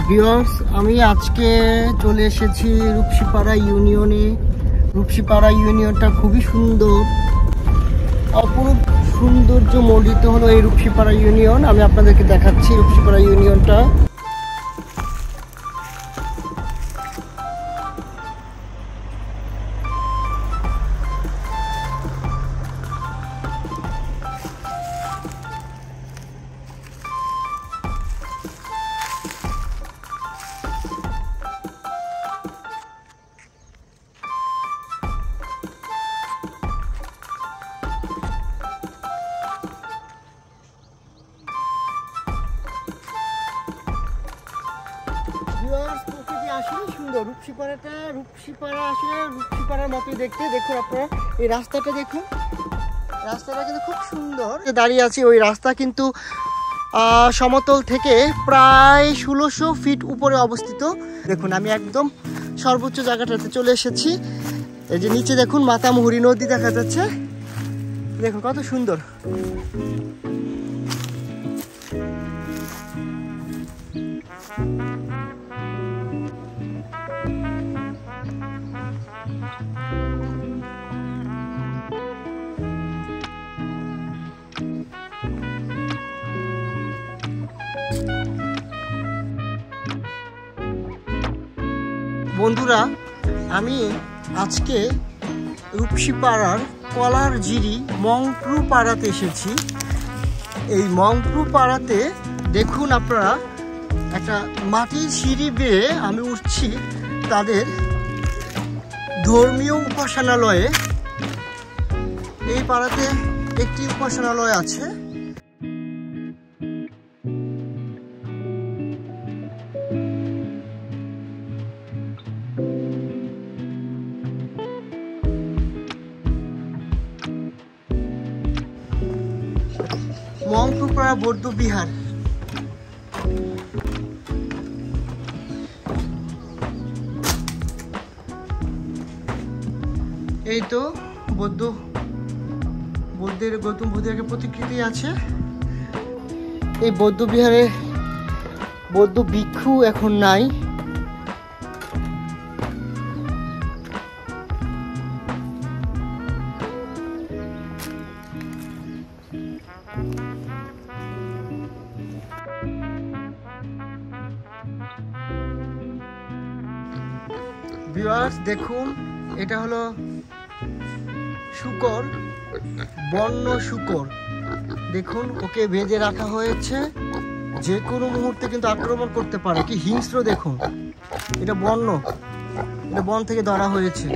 Viewers, আমি আজকে চলে এসেছি রূপসীপাড়া ইউনিয়নে। রূপসীপাড়া ইউনিয়নটা খুবই সুন্দর, অপরূপ সৌন্দর্য মণ্ডিত হলো এই রূপসীপাড়া ইউনিয়ন। আমি আপনাদেরকে দেখাচ্ছি রূপসীপাড়া ইউনিয়নটা। প্রকৃতি আসলে সুন্দর। রূপসীপাড়া আসলে রূপসীপাড়ার মতোই দেখতে। দেখুন আপনারা এই রাস্তাটা দেখুন, রাস্তাটা কিন্তু খুব সুন্দর। দাঁড়িয়ে আছি, ওই রাস্তা কিন্তু সমতল থেকে প্রায় 1600 ফিট উপরে অবস্থিত। দেখুন আমি একদম সর্বোচ্চ জায়গাটাতে চলে এসেছি। এই যে নিচে দেখুন মাতামুহুরী নদী দেখা যাচ্ছে, দেখুন কত সুন্দর। বন্ধুরা, আমি আজকে রূপসীপাড়ার কলারজিরি মংপ্রু পাড়াতে এসেছি। এই মংপ্রু পাড়াতে দেখুন আপনারা একটা মাটির সিঁড়ি বেয়ে আমি উঠছি তাদের ধর্মীয় উপাসনালয়ে। এই পাড়াতে একটি উপাসনালয় আছে। মংপ্রুপাড়া বৌদ্ধ বিহার। এই তো বুদ্ধের গৌতম বুদ্ধের একটা প্রতিকৃতি আছে। এই বৌদ্ধ বিহারে বৌদ্ধ ভিক্ষু এখন নাই। ভিউয়ার্স দেখুন, এটা হলো শূকর, বন্য শূকর। দেখুন ওকে বেঁধে রাখা হয়েছে, যে কোনো মুহূর্তে কিন্তু আক্রমণ করতে পারে। কি হিংস্র দেখুন, এটা বন থেকে ধরা হয়েছে।